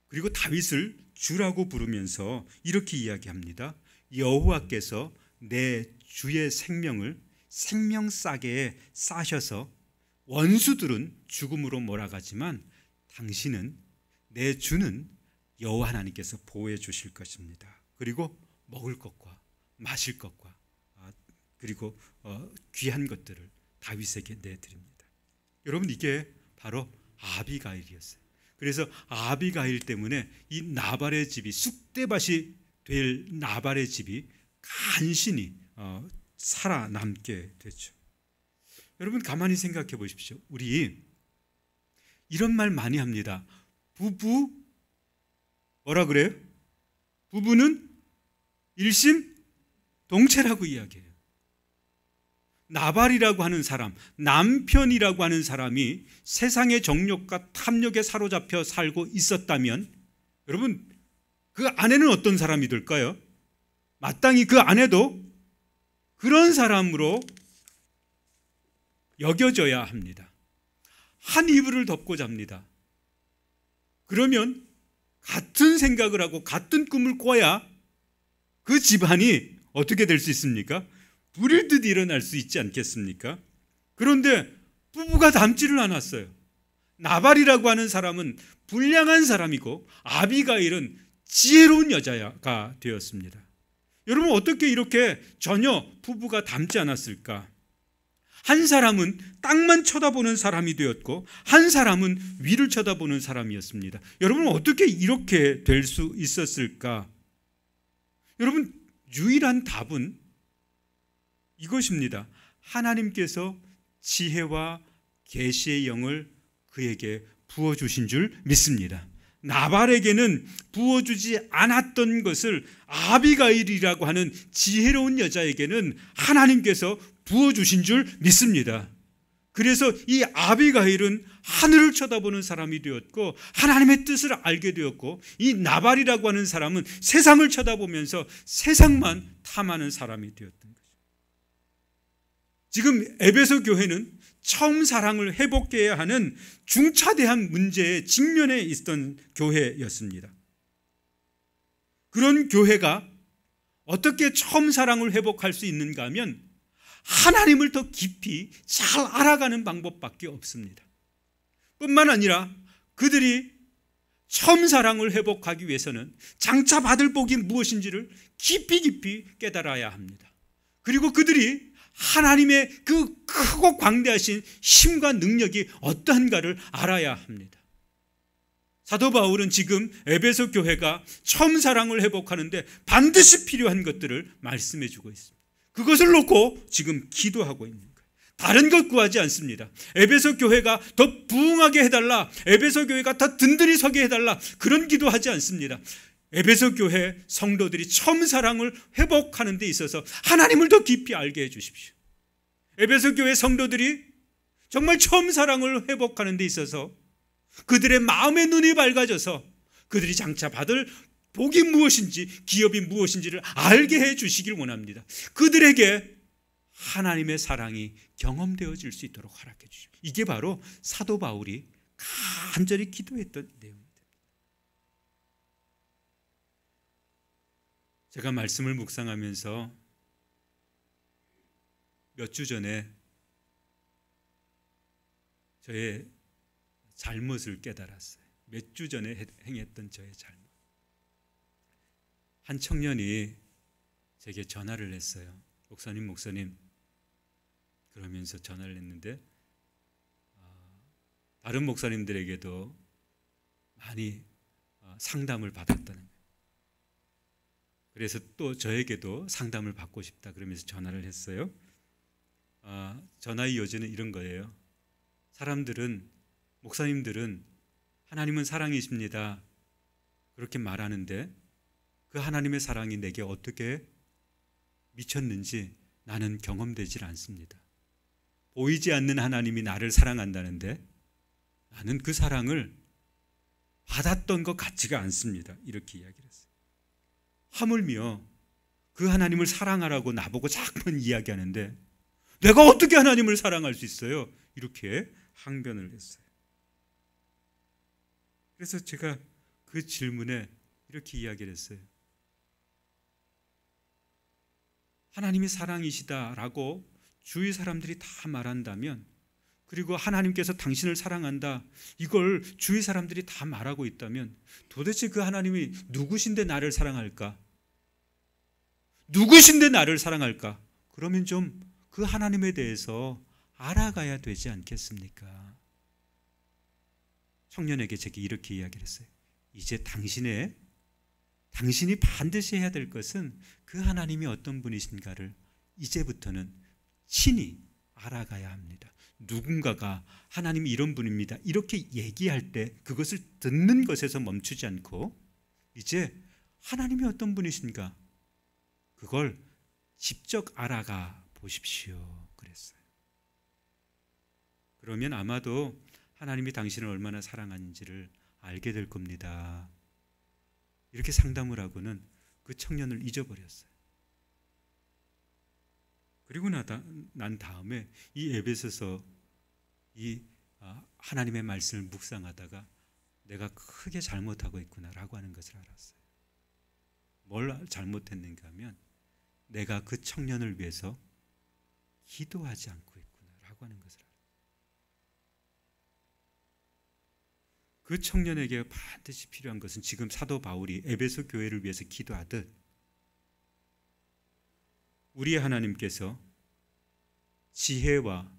그리고 다윗을 주라고 부르면서 이렇게 이야기합니다. 여호와께서 내 주의 생명을 생명싸개에 싸셔서 원수들은 죽음으로 몰아가지만 당신은 내 주는 여호와 하나님께서 보호해 주실 것입니다. 그리고 먹을 것과 마실 것과 그리고 귀한 것들을 다윗에게 내드립니다. 여러분, 이게 바로 아비가일이었어요. 그래서 아비가일 때문에 이 나발의 집이 쑥대밭이 될 나발의 집이 간신히 살아남게 됐죠. 여러분, 가만히 생각해 보십시오. 우리 이런 말 많이 합니다. 부부 뭐라 그래요? 부부는 일심동체라고 이야기해요. 나발이라고 하는 사람, 남편이라고 하는 사람이 세상의 정욕과 탐욕에 사로잡혀 살고 있었다면 여러분, 그 아내는 어떤 사람이 될까요? 마땅히 그 아내도 그런 사람으로 여겨져야 합니다. 한 이불을 덮고 잡니다. 그러면 같은 생각을 하고 같은 꿈을 꿔야 그 집안이 어떻게 될 수 있습니까? 불일 듯 일어날 수 있지 않겠습니까? 그런데 부부가 닮지를 않았어요. 나발이라고 하는 사람은 불량한 사람이고 아비가일은 지혜로운 여자가 되었습니다. 여러분, 어떻게 이렇게 전혀 부부가 닮지 않았을까? 한 사람은 땅만 쳐다보는 사람이 되었고 한 사람은 위를 쳐다보는 사람이었습니다. 여러분, 어떻게 이렇게 될 수 있었을까? 여러분, 유일한 답은 이것입니다. 하나님께서 지혜와 계시의 영을 그에게 부어주신 줄 믿습니다. 나발에게는 부어주지 않았던 것을 아비가일이라고 하는 지혜로운 여자에게는 하나님께서 부어주신 줄 믿습니다. 그래서 이 아비가일은 하늘을 쳐다보는 사람이 되었고 하나님의 뜻을 알게 되었고, 이 나발이라고 하는 사람은 세상을 쳐다보면서 세상만 탐하는 사람이 되었던 거죠. 지금 에베소 교회는 처음 사랑을 회복해야 하는 중차대한 문제에 직면해 있던 교회였습니다. 그런 교회가 어떻게 처음 사랑을 회복할 수 있는가 하면 하나님을 더 깊이 잘 알아가는 방법밖에 없습니다. 뿐만 아니라 그들이 처음 사랑을 회복하기 위해서는 장차 받을 복이 무엇인지를 깊이 깨달아야 합니다. 그리고 그들이 하나님의 그 크고 광대하신 힘과 능력이 어떠한가를 알아야 합니다. 사도 바울은 지금 에베소 교회가 처음 사랑을 회복하는데 반드시 필요한 것들을 말씀해 주고 있습니다. 그것을 놓고 지금 기도하고 있는 거예요. 다른 것 구하지 않습니다. 에베소 교회가 더 부흥하게 해달라, 에베소 교회가 더 든든히 서게 해달라, 그런 기도하지 않습니다. 에베소 교회 성도들이 처음 사랑을 회복하는 데 있어서 하나님을 더 깊이 알게 해 주십시오. 에베소 교회 성도들이 정말 처음 사랑을 회복하는 데 있어서 그들의 마음의 눈이 밝아져서 그들이 장차 받을 복이 무엇인지, 기업이 무엇인지를 알게 해 주시길 원합니다. 그들에게 하나님의 사랑이 경험되어질 수 있도록 허락해 주십시오. 이게 바로 사도 바울이 간절히 기도했던 내용입니다. 제가 말씀을 묵상하면서 몇 주 전에 저의 잘못을 깨달았어요. 몇 주 전에 행했던 저의 잘못. 한 청년이 제게 전화를 했어요. 목사님 그러면서 전화를 했는데 다른 목사님들에게도 많이 상담을 받았다는 거예요. 그래서 또 저에게도 상담을 받고 싶다 그러면서 전화를 했어요. 전화의 요지는 이런 거예요. 사람들은, 목사님들은 하나님은 사랑이십니다 그렇게 말하는데 그 하나님의 사랑이 내게 어떻게 미쳤는지 나는 경험되질 않습니다. 보이지 않는 하나님이 나를 사랑한다는데 나는 그 사랑을 받았던 것 같지가 않습니다. 이렇게 이야기를 했어요. 하물며 그 하나님을 사랑하라고 나보고 자꾸만 이야기하는데 내가 어떻게 하나님을 사랑할 수 있어요? 이렇게 항변을 했어요. 그래서 제가 그 질문에 이렇게 이야기를 했어요. 하나님이 사랑이시다라고 주위 사람들이 다 말한다면, 그리고 하나님께서 당신을 사랑한다 이걸 주위 사람들이 다 말하고 있다면 도대체 그 하나님이 누구신데 나를 사랑할까? 누구신데 나를 사랑할까? 그러면 좀 그 하나님에 대해서 알아가야 되지 않겠습니까? 청년에게 제게 이렇게 이야기를 했어요. 이제 당신이 반드시 해야 될 것은 그 하나님이 어떤 분이신가를 이제부터는 친히 알아가야 합니다. 누군가가 하나님이 이런 분입니다 이렇게 얘기할 때 그것을 듣는 것에서 멈추지 않고 이제 하나님이 어떤 분이신가 그걸 직접 알아가 보십시오 그랬어요. 그러면 아마도 하나님이 당신을 얼마나 사랑하는지를 알게 될 겁니다. 이렇게 상담을 하고는 그 청년을 잊어버렸어요. 그리고 난 다음에 이 에베소서 이 하나님의 말씀을 묵상하다가 내가 크게 잘못하고 있구나라고 하는 것을 알았어요. 뭘 잘못했는가 하면 내가 그 청년을 위해서 기도하지 않고 있구나라고 하는 것을 알았어요. 그 청년에게 반드시 필요한 것은 지금 사도 바울이 에베소 교회를 위해서 기도하듯 우리 하나님께서 지혜와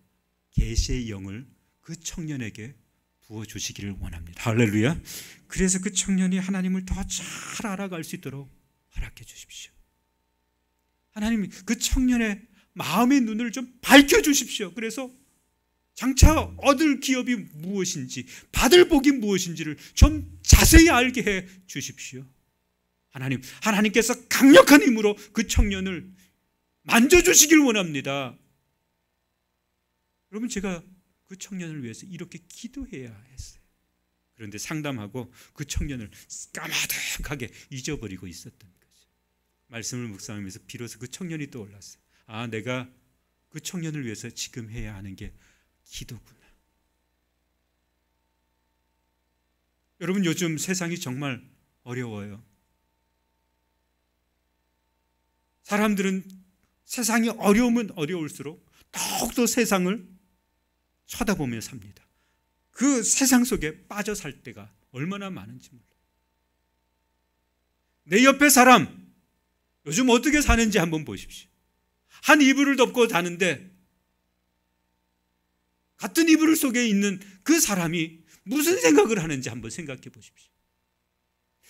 계시의 영을 그 청년에게 부어주시기를 원합니다. 할렐루야. 그래서 그 청년이 하나님을 더 잘 알아갈 수 있도록 허락해 주십시오. 하나님 그 청년의 마음의 눈을 좀 밝혀주십시오. 그래서 장차 얻을 기업이 무엇인지 받을 복이 무엇인지를 좀 자세히 알게 해 주십시오. 하나님께서 강력한 힘으로 그 청년을 만져주시길 원합니다. 여러분 제가 그 청년을 위해서 이렇게 기도해야 했어요. 그런데 상담하고 그 청년을 까마득하게 잊어버리고 있었던 거죠. 말씀을 묵상하면서 비로소 그 청년이 떠올랐어요. 아, 내가 그 청년을 위해서 지금 해야 하는 게 기도구나. 여러분, 요즘 세상이 정말 어려워요. 사람들은 세상이 어려우면 어려울수록 더욱더 세상을 쳐다보며 삽니다. 그 세상 속에 빠져 살 때가 얼마나 많은지 몰라요. 내 옆에 사람 요즘 어떻게 사는지 한번 보십시오. 한 이불을 덮고 자는데 같은 이불 속에 있는 그 사람이 무슨 생각을 하는지 한번 생각해 보십시오.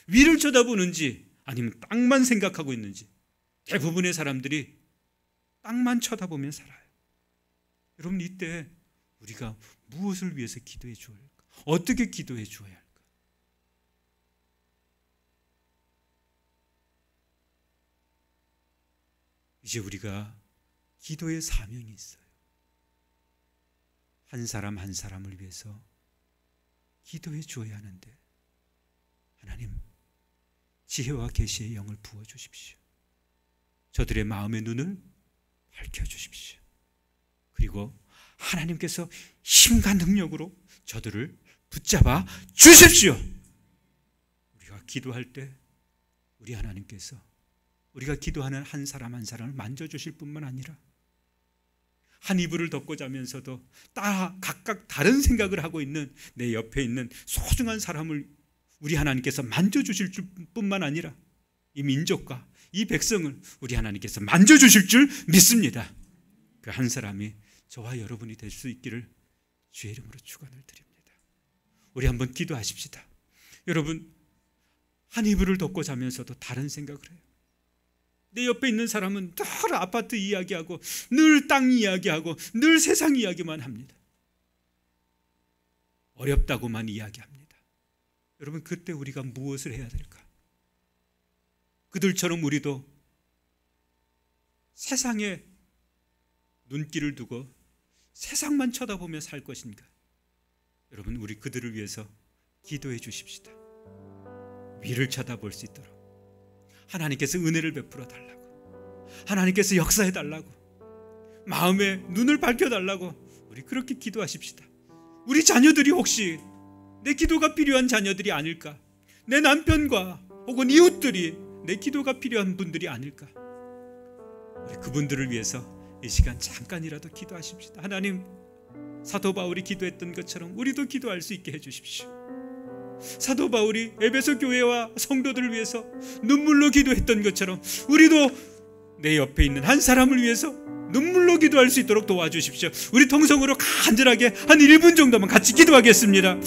위를 쳐다보는지 아니면 땅만 생각하고 있는지. 대부분의 사람들이 땅만 쳐다보며 살아요. 여러분, 이때 우리가 무엇을 위해서 기도해 줘야 할까? 어떻게 기도해 줘야 할까? 이제 우리가 기도의 사명이 있어요. 한 사람 한 사람을 위해서 기도해 줘야 하는데, 하나님, 지혜와 계시의 영을 부어주십시오. 저들의 마음의 눈을 밝혀주십시오. 그리고 하나님께서 힘과 능력으로 저들을 붙잡아 주십시오. 우리가 기도할 때 우리 하나님께서 우리가 기도하는 한 사람 한 사람을 만져주실 뿐만 아니라 한 이불을 덮고 자면서도 각각 다른 생각을 하고 있는 내 옆에 있는 소중한 사람을 우리 하나님께서 만져주실 뿐만 아니라 이 민족과 이 백성을 우리 하나님께서 만져주실 줄 믿습니다. 그 한 사람이 저와 여러분이 될 수 있기를 주의 이름으로 축원을 드립니다. 우리 한번 기도하십시다. 여러분, 한 이불을 덮고 자면서도 다른 생각을 해요. 내 옆에 있는 사람은 늘 아파트 이야기하고 늘 땅 이야기하고 늘 세상 이야기만 합니다. 어렵다고만 이야기합니다. 여러분, 그때 우리가 무엇을 해야 될까? 그들처럼 우리도 세상에 눈길을 두고 세상만 쳐다보며 살 것인가? 여러분, 우리 그들을 위해서 기도해 주십시다. 위를 쳐다볼 수 있도록 하나님께서 은혜를 베풀어 달라고, 하나님께서 역사해 달라고, 마음의 눈을 밝혀 달라고 우리 그렇게 기도하십시다. 우리 자녀들이 혹시 내 기도가 필요한 자녀들이 아닐까? 내 남편과 혹은 이웃들이 내 기도가 필요한 분들이 아닐까? 우리 그분들을 위해서 이 시간 잠깐이라도 기도하십시다. 하나님, 사도 바울이 기도했던 것처럼 우리도 기도할 수 있게 해주십시오. 사도 바울이 에베소 교회와 성도들을 위해서 눈물로 기도했던 것처럼 우리도 내 옆에 있는 한 사람을 위해서 눈물로 기도할 수 있도록 도와주십시오. 우리 통성으로 간절하게 한 1분 정도만 같이 기도하겠습니다.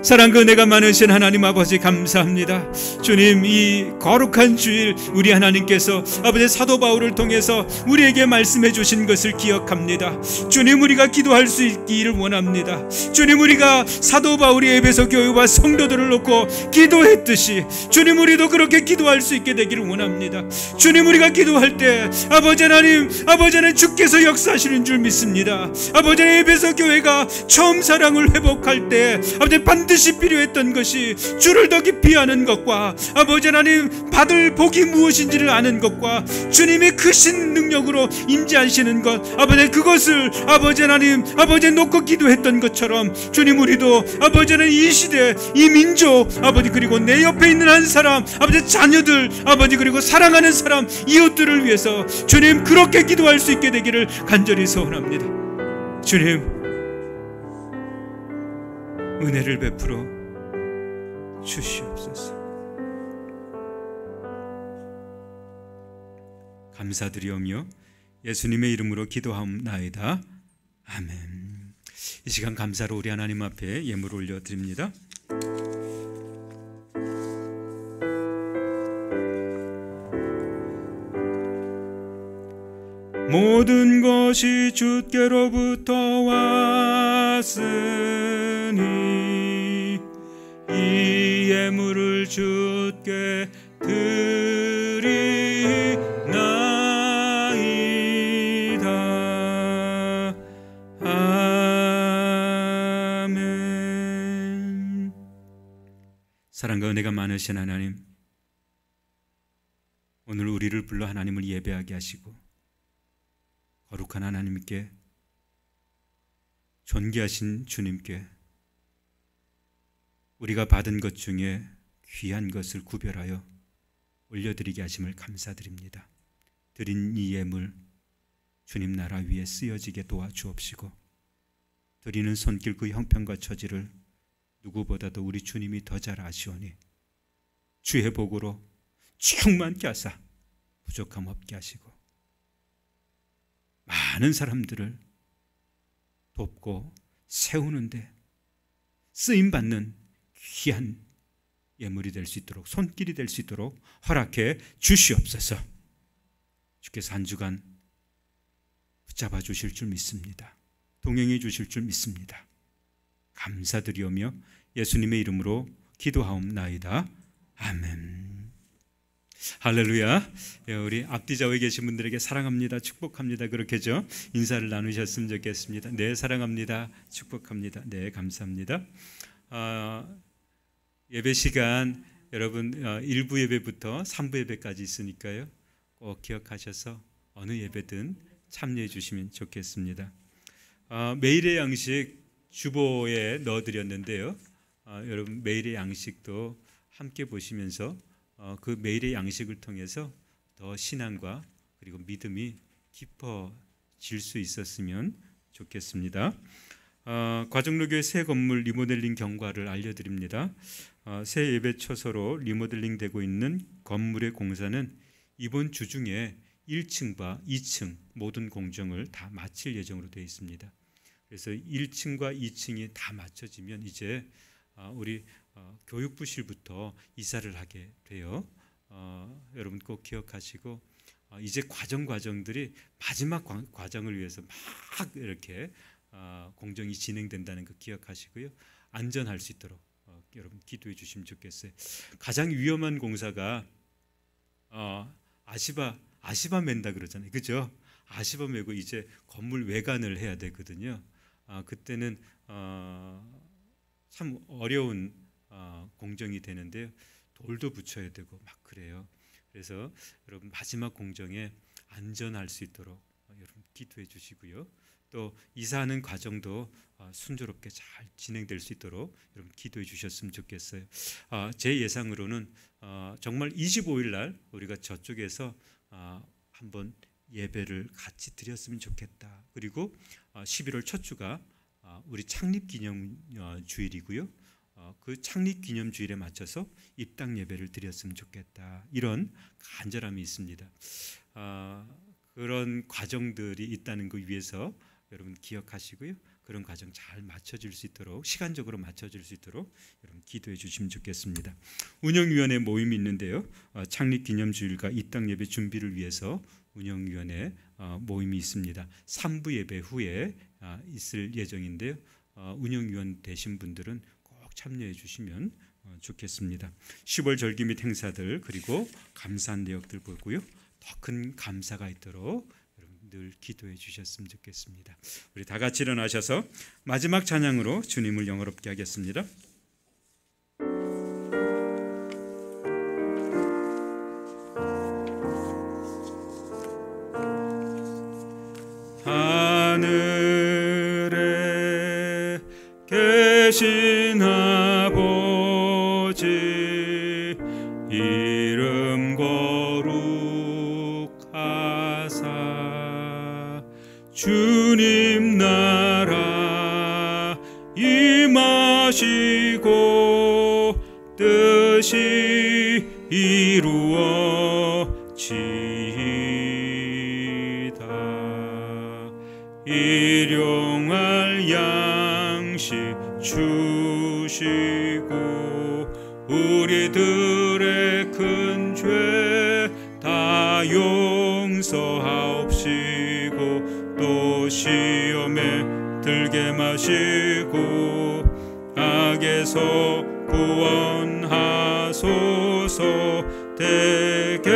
사랑과 은혜가 많으신 하나님 아버지, 감사합니다. 주님, 이 거룩한 주일 우리 하나님께서 아버지 사도 바울을 통해서 우리에게 말씀해 주신 것을 기억합니다. 주님, 우리가 기도할 수 있기를 원합니다. 주님, 우리가 사도 바울이 에베소 교회와 성도들을 놓고 기도했듯이 주님, 우리도 그렇게 기도할 수 있게 되기를 원합니다. 주님, 우리가 기도할 때 아버지 하나님, 아버지는 주께서 역사하시는 줄 믿습니다. 아버지, 에베소 교회가 처음 사랑을 회복할 때 아버지 반드시 필요했던 것이 주를 더 깊이 아는 것과 아버지 하나님 받을 복이 무엇인지를 아는 것과 주님의 크신 능력으로 임재하시는 것, 아버지 그것을 아버지 하나님 아버지 놓고 기도했던 것처럼 주님, 우리도 아버지 하나님 이 시대 이 민족 아버지 그리고 내 옆에 있는 한 사람 아버지 자녀들 아버지 그리고 사랑하는 사람 이웃들을 위해서 주님 그렇게 기도할 수 있게 되기를 간절히 소원합니다. 주님, 은혜를 베풀어 주시옵소서. 감사드리오며 예수님의 이름으로 기도하옵나이다. 아멘. 이 시간 감사로 우리 하나님 앞에 예물을 올려드립니다. 모든 것이 주께로부터 왔으니 이 예물을 주께 드리나이다. 아멘. 사랑과 은혜가 많으신 하나님, 오늘 우리를 불러 하나님을 예배하게 하시고 거룩한 하나님께, 존귀하신 주님께 우리가 받은 것 중에 귀한 것을 구별하여 올려드리게 하심을 감사드립니다. 드린 이 예물 주님 나라 위에 쓰여지게 도와주옵시고, 드리는 손길 그 형편과 처지를 누구보다도 우리 주님이 더 잘 아시오니 주의 복으로 충만케 하사 부족함 없게 하시고, 많은 사람들을 돕고 세우는데 쓰임받는 귀한 예물이 될 수 있도록, 손길이 될 수 있도록 허락해 주시옵소서. 주께서 한 주간 붙잡아 주실 줄 믿습니다. 동행해 주실 줄 믿습니다. 감사드리오며 예수님의 이름으로 기도하옵나이다. 아멘. 할렐루야. 우리 앞뒤 좌우에 계신 분들에게 사랑합니다, 축복합니다, 그렇게죠? 인사를 나누셨으면 좋겠습니다. 네, 사랑합니다, 축복합니다. 네, 감사합니다. 예배 시간 여러분 1부 예배부터 3부 예배까지 있으니까요, 꼭 기억하셔서 어느 예배든 참여해 주시면 좋겠습니다. 매일의 양식 주보에 넣어드렸는데요, 여러분 매일의 양식도 함께 보시면서 그 매일의 양식을 통해서 더 신앙과 그리고 믿음이 깊어질 수 있었으면 좋겠습니다. 과정로교회 새 건물 리모델링 경과를 알려드립니다. 새 예배 초소로 리모델링 되고 있는 건물의 공사는 이번 주 중에 1층과 2층 모든 공정을 다 마칠 예정으로 되어 있습니다. 그래서 1층과 2층이 다 마쳐지면 이제 우리 교육부실부터 이사를 하게 돼요. 여러분 꼭 기억하시고, 이제 과정들이 마지막 과정을 위해서 막 이렇게 공정이 진행된다는 거 기억하시고요. 안전할 수 있도록 여러분 기도해 주시면 좋겠어요. 가장 위험한 공사가 아시바 맨다 그러잖아요, 그죠? 아시바 메고 이제 건물 외관을 해야 되거든요. 그때는 참 어려운 공정이 되는데요, 돌도 붙여야 되고 막 그래요. 그래서 여러분 마지막 공정에 안전할 수 있도록 여러분 기도해 주시고요. 또 이사하는 과정도 순조롭게 잘 진행될 수 있도록 여러분 기도해 주셨으면 좋겠어요. 제 예상으로는 정말 25일 날 우리가 저쪽에서 한번 예배를 같이 드렸으면 좋겠다. 그리고 11월 첫 주가 우리 창립기념주일이고요. 그 창립기념주일에 맞춰서 입당 예배를 드렸으면 좋겠다. 이런 간절함이 있습니다. 그런 과정들이 있다는 거 위해서 여러분 기억하시고요. 그런 과정 잘 맞춰질 수 있도록, 시간적으로 맞춰질 수 있도록 여러분 기도해 주시면 좋겠습니다. 운영위원회 모임이 있는데요, 창립기념주일과 입당 예배 준비를 위해서 운영위원회 모임이 있습니다. 3부 예배 후에 있을 예정인데요, 운영위원 되신 분들은 꼭 참여해 주시면 좋겠습니다. 10월 절기 및 행사들 그리고 감사한 내역들 보고요, 더 큰 감사가 있도록 늘 기도해 주셨으면 좋겠습니다. 우리 다 같이 일어나셔서 마지막 찬양으로 주님을 영화롭게 하겠습니다. 하늘에 계신 아버지 이름 거룩하사 주님 나라 임하시고 뜻이 이루어지이다. 일용할 양식 주시고 우리들의 큰 죄 다 용서하옵시고 또 시험에 들게 마시고 악에서 구원하소서. 대개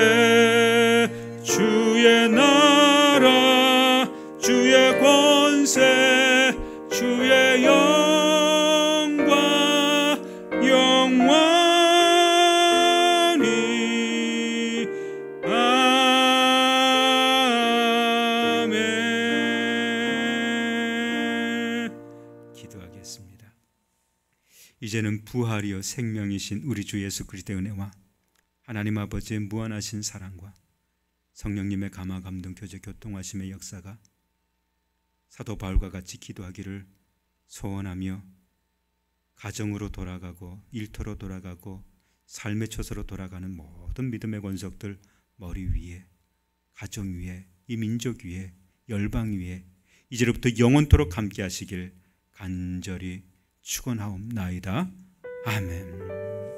주의 나라 주의 권세 주의 영광 영원하리. 이제는 부활이요 생명이신 우리 주 예수 그리스도의 은혜와 하나님 아버지의 무한하신 사랑과 성령님의 감화 감동 교제 교통하심의 역사가 사도 바울과 같이 기도하기를 소원하며 가정으로 돌아가고 일터로 돌아가고 삶의 처소로 돌아가는 모든 믿음의 권속들 머리 위에, 가정 위에, 이 민족 위에, 열방 위에 이제로부터 영원토록 함께 하시길 간절히 축원하옵나이다. 아멘.